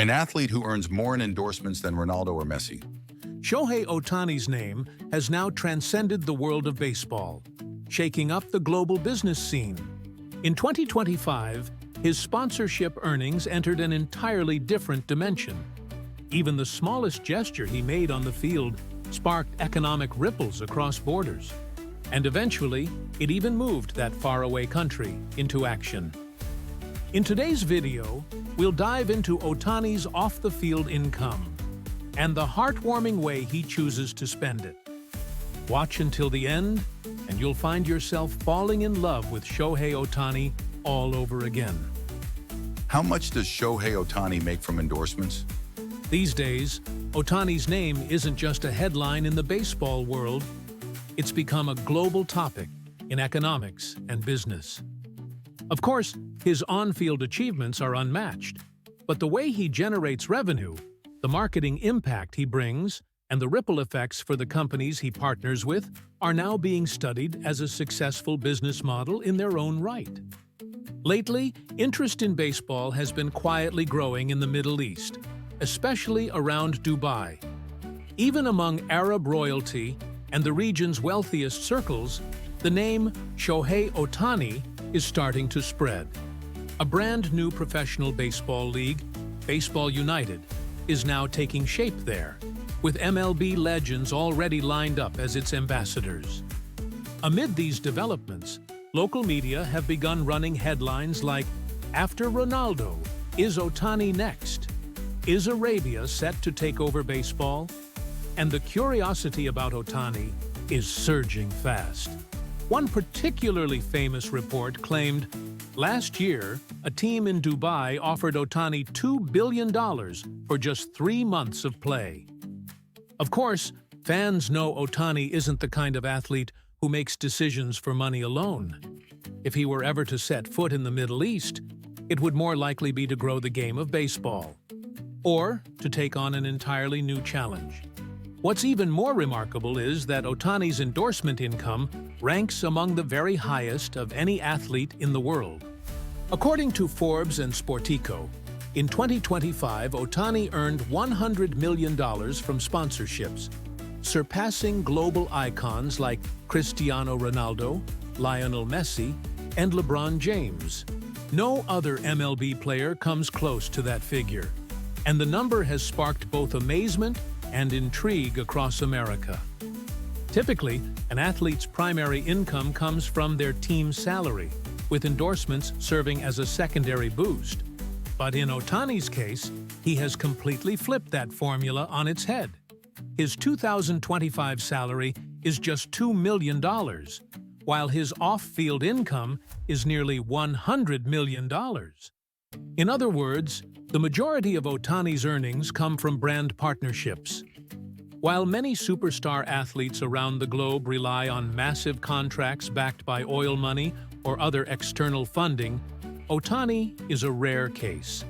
An athlete who earns more in endorsements than Ronaldo or Messi. Shohei Ohtani's name has now transcended the world of baseball, shaking up the global business scene. In 2025, his sponsorship earnings entered an entirely different dimension. Even the smallest gesture he made on the field sparked economic ripples across borders. And eventually, it even moved that faraway country into action. In today's video, we'll dive into Ohtani's off-the-field income and the heartwarming way he chooses to spend it. Watch until the end, and you'll find yourself falling in love with Shohei Ohtani all over again. How much does Shohei Ohtani make from endorsements? These days, Ohtani's name isn't just a headline in the baseball world, it's become a global topic in economics and business. Of course, his on-field achievements are unmatched, but the way he generates revenue, the marketing impact he brings, and the ripple effects for the companies he partners with are now being studied as a successful business model in their own right. Lately, interest in baseball has been quietly growing in the Middle East, especially around Dubai. Even among Arab royalty and the region's wealthiest circles, the name Shohei Ohtani is starting to spread. A brand new professional baseball league, Baseball United, is now taking shape there, with MLB legends already lined up as its ambassadors. Amid these developments, local media have begun running headlines like, "After Ronaldo, is Ohtani next? Is Arabia set to take over baseball?" And the curiosity about Ohtani is surging fast. One particularly famous report claimed, last year, a team in Dubai offered Ohtani $2 billion for just 3 months of play. Of course, fans know Ohtani isn't the kind of athlete who makes decisions for money alone. If he were ever to set foot in the Middle East, it would more likely be to grow the game of baseball, or to take on an entirely new challenge. What's even more remarkable is that Ohtani's endorsement income ranks among the very highest of any athlete in the world. According to Forbes and Sportico, in 2025, Ohtani earned $100 million from sponsorships, surpassing global icons like Cristiano Ronaldo, Lionel Messi, and LeBron James. No other MLB player comes close to that figure, and the number has sparked both amazement and intrigue across America. Typically, an athlete's primary income comes from their team's salary, with endorsements serving as a secondary boost. But in Ohtani's case, he has completely flipped that formula on its head. His 2025 salary is just $2 million, while his off-field income is nearly $100 million. In other words, the majority of Ohtani's earnings come from brand partnerships. While many superstar athletes around the globe rely on massive contracts backed by oil money or other external funding, Ohtani is a rare case,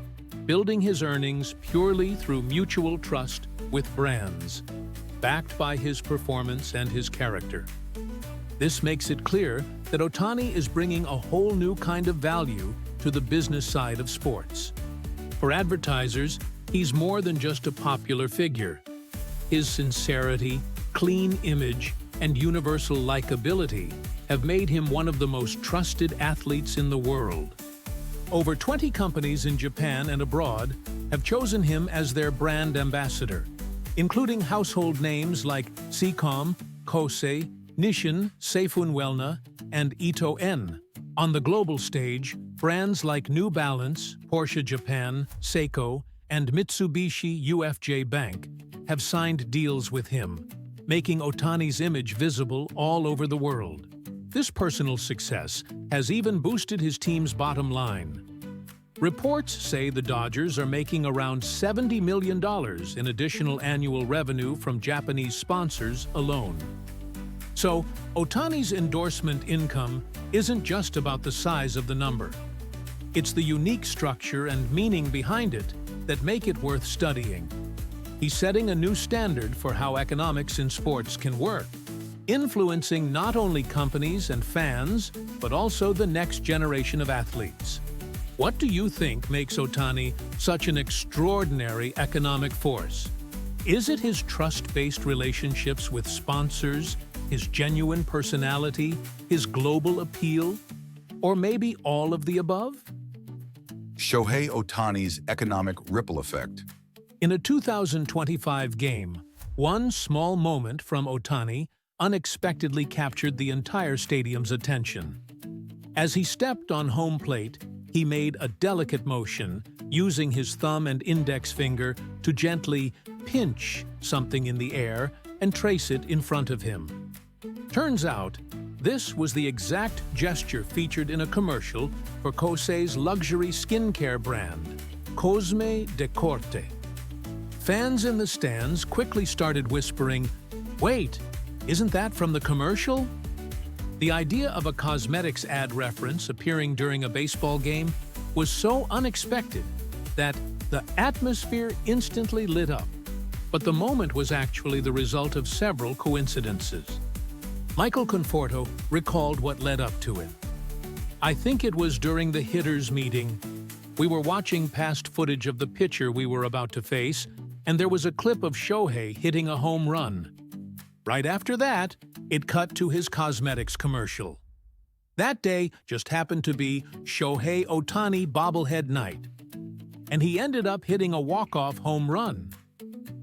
building his earnings purely through mutual trust with brands, backed by his performance and his character. This makes it clear that Ohtani is bringing a whole new kind of value to the business side of sports. For advertisers, he's more than just a popular figure. His sincerity, clean image, and universal likability have made him one of the most trusted athletes in the world. Over 20 companies in Japan and abroad have chosen him as their brand ambassador, including household names like Seacom, Kosei, Nissin, Seifun Wellna, and Ito En. On the global stage, brands like New Balance, Porsche Japan, Seiko, and Mitsubishi UFJ Bank have signed deals with him, making Ohtani's image visible all over the world. This personal success has even boosted his team's bottom line. Reports say the Dodgers are making around $70 million in additional annual revenue from Japanese sponsors alone. So, Ohtani's endorsement income isn't just about the size of the number. It's the unique structure and meaning behind it that make it worth studying. He's setting a new standard for how economics in sports can work, influencing not only companies and fans, but also the next generation of athletes. What do you think makes Ohtani such an extraordinary economic force? Is it his trust-based relationships with sponsors, his genuine personality, his global appeal, or maybe all of the above? Shohei Ohtani's economic ripple effect. In a 2025 game, one small moment from Ohtani unexpectedly captured the entire stadium's attention. As he stepped on home plate, he made a delicate motion, using his thumb and index finger to gently pinch something in the air and trace it in front of him. Turns out, this was the exact gesture featured in a commercial for Kosei's luxury skincare brand, Cosme de Corte. Fans in the stands quickly started whispering, "Wait, isn't that from the commercial?" The idea of a cosmetics ad reference appearing during a baseball game was so unexpected that the atmosphere instantly lit up. But the moment was actually the result of several coincidences. Michael Conforto recalled what led up to it. "I think it was during the hitters' meeting. We were watching past footage of the pitcher we were about to face, and there was a clip of Shohei hitting a home run. Right after that, it cut to his cosmetics commercial. That day just happened to be Shohei Ohtani bobblehead night, and he ended up hitting a walk-off home run.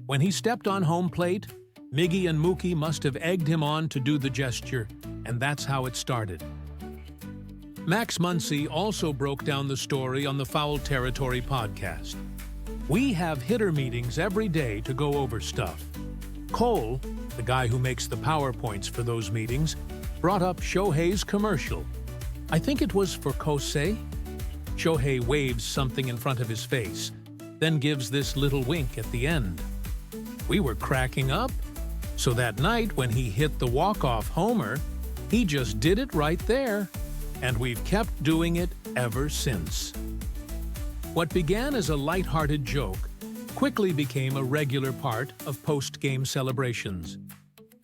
When he stepped on home plate, Miggy and Mookie must have egged him on to do the gesture, and that's how it started." Max Muncy also broke down the story on the Foul Territory podcast. "We have hitter meetings every day to go over stuff. Cole, the guy who makes the PowerPoints for those meetings, brought up Shohei's commercial. I think it was for Kosei. Shohei waves something in front of his face, then gives this little wink at the end. We were cracking up. So that night when he hit the walk-off homer, he just did it right there, and we've kept doing it ever since." What began as a light-hearted joke quickly became a regular part of post-game celebrations.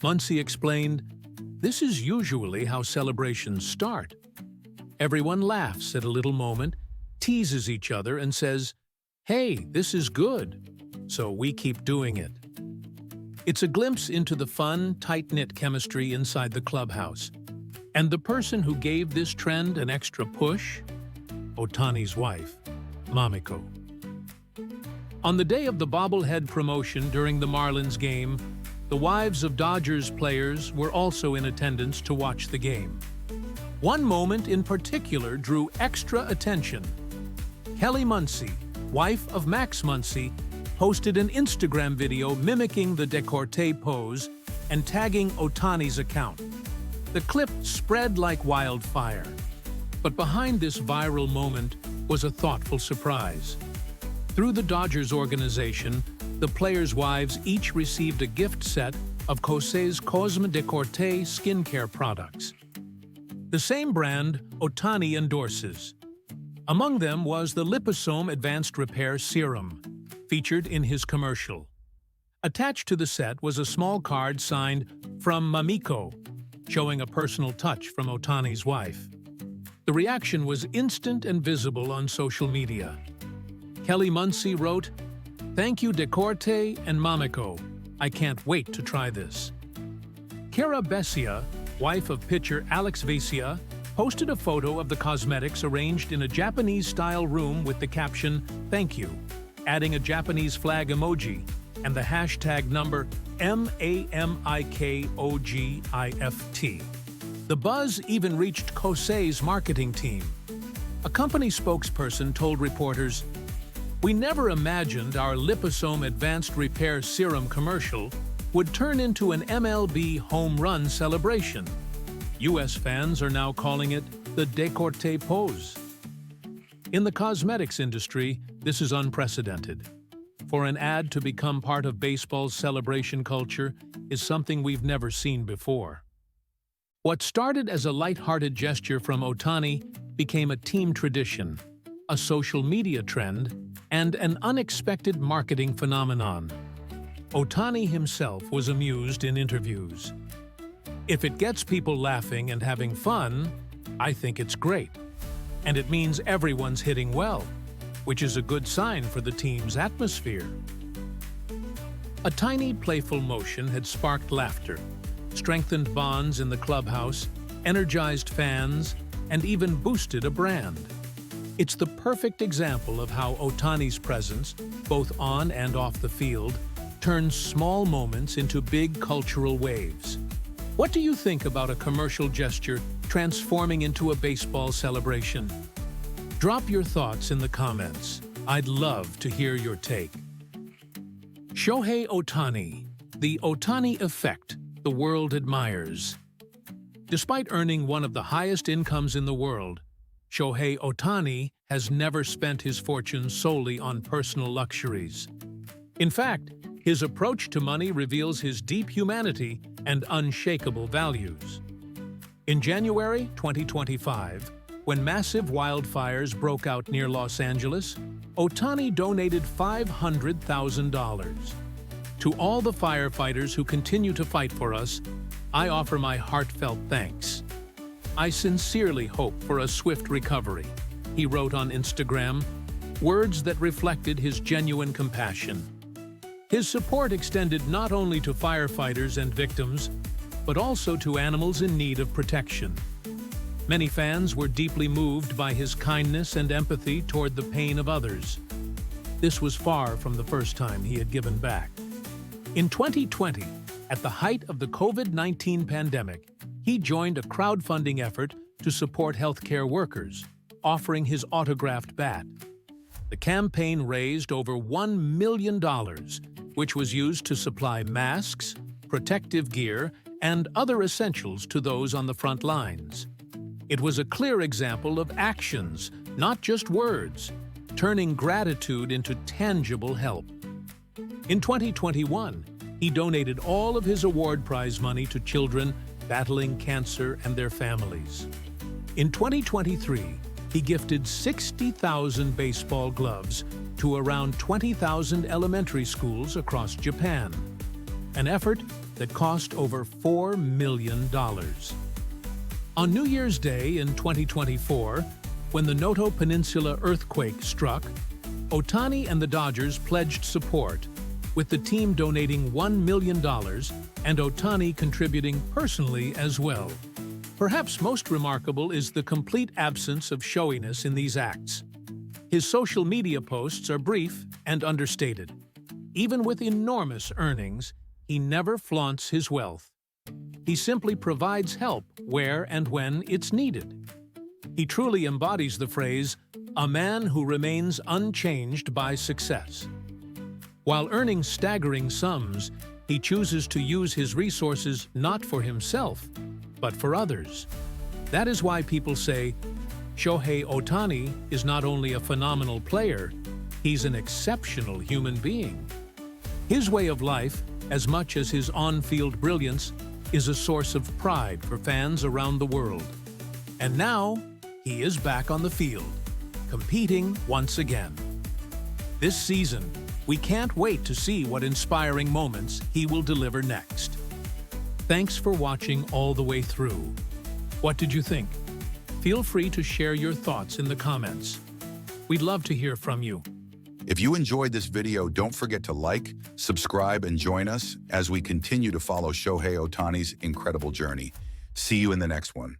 Muncy explained, "This is usually how celebrations start. Everyone laughs at a little moment, teases each other, and says, 'Hey, this is good,' so we keep doing it." It's a glimpse into the fun, tight-knit chemistry inside the clubhouse. And the person who gave this trend an extra push? Ohtani's wife, Mamiko. On the day of the bobblehead promotion during the Marlins game, the wives of Dodgers players were also in attendance to watch the game. One moment in particular drew extra attention. Kelly Muncy, wife of Max Muncy, posted an Instagram video mimicking the décolleté pose and tagging Ohtani's account. The clip spread like wildfire. But behind this viral moment was a thoughtful surprise. Through the Dodgers organization, the players' wives each received a gift set of Kosei's Cosme de Corte skincare products. The same brand Ohtani endorses. Among them was the Liposome Advanced Repair Serum, featured in his commercial. Attached to the set was a small card signed "From Mamiko," showing a personal touch from Ohtani's wife. The reaction was instant and visible on social media. Kelly Muncy wrote, "Thank you Decorte and Mamiko. I can't wait to try this." Kara Bessia, wife of pitcher Alex Vesia, posted a photo of the cosmetics arranged in a Japanese-style room with the caption, "Thank you," adding a Japanese flag emoji and the hashtag number MAMIKOGIFT. The buzz even reached Kosei's marketing team. A company spokesperson told reporters, "We never imagined our Liposome Advanced Repair Serum commercial would turn into an MLB home run celebration. U.S. fans are now calling it the décolleté pose." In the cosmetics industry, this is unprecedented. For an ad to become part of baseball's celebration culture is something we've never seen before. What started as a light-hearted gesture from Ohtani became a team tradition, a social media trend, and an unexpected marketing phenomenon. Ohtani himself was amused in interviews. "If it gets people laughing and having fun, I think it's great. and it means everyone's hitting well, which is a good sign for the team's atmosphere. A tiny, playful motion had sparked laughter, strengthened bonds in the clubhouse, energized fans, and even boosted a brand. It's the perfect example of how Ohtani's presence, both on and off the field, turns small moments into big cultural waves. What do you think about a commercial gesture transforming into a baseball celebration? Drop your thoughts in the comments. I'd love to hear your take. Shohei Ohtani, the Ohtani effect the world admires. Despite earning one of the highest incomes in the world, Shohei Ohtani has never spent his fortune solely on personal luxuries. In fact, his approach to money reveals his deep humanity and unshakable values. In January 2025, when massive wildfires broke out near Los Angeles, Ohtani donated $500,000. To all the firefighters who continue to fight for us, I offer my heartfelt thanks. I sincerely hope for a swift recovery, he wrote on Instagram, words that reflected his genuine compassion. His support extended not only to firefighters and victims, but also to animals in need of protection. Many fans were deeply moved by his kindness and empathy toward the pain of others. This was far from the first time he had given back. In 2020, at the height of the COVID-19 pandemic, he joined a crowdfunding effort to support healthcare workers, offering his autographed bat. The campaign raised over $1 million, which was used to supply masks, protective gear, and other essentials to those on the front lines. It was a clear example of actions, not just words, turning gratitude into tangible help. In 2021, he donated all of his award prize money to children battling cancer and their families. In 2023, he gifted 60,000 baseball gloves to around 20,000 elementary schools across Japan, an effort that cost over $4 million. On New Year's Day in 2024, when the Noto Peninsula earthquake struck, Ohtani and the Dodgers pledged support, with the team donating $1 million and Ohtani contributing personally as well. Perhaps most remarkable is the complete absence of showiness in these acts. His social media posts are brief and understated. Even with enormous earnings, he never flaunts his wealth. He simply provides help where and when it's needed. He truly embodies the phrase, "a man who remains unchanged by success." While earning staggering sums, he chooses to use his resources not for himself, but for others. That is why people say, Shohei Ohtani is not only a phenomenal player, he's an exceptional human being. His way of life, as much as his on-field brilliance, is a source of pride for fans around the world. And now, he is back on the field, competing once again. This season, we can't wait to see what inspiring moments he will deliver next. Thanks for watching all the way through. What did you think? Feel free to share your thoughts in the comments. We'd love to hear from you. If you enjoyed this video, don't forget to like, subscribe, and join us as we continue to follow Shohei Ohtani's incredible journey. See you in the next one.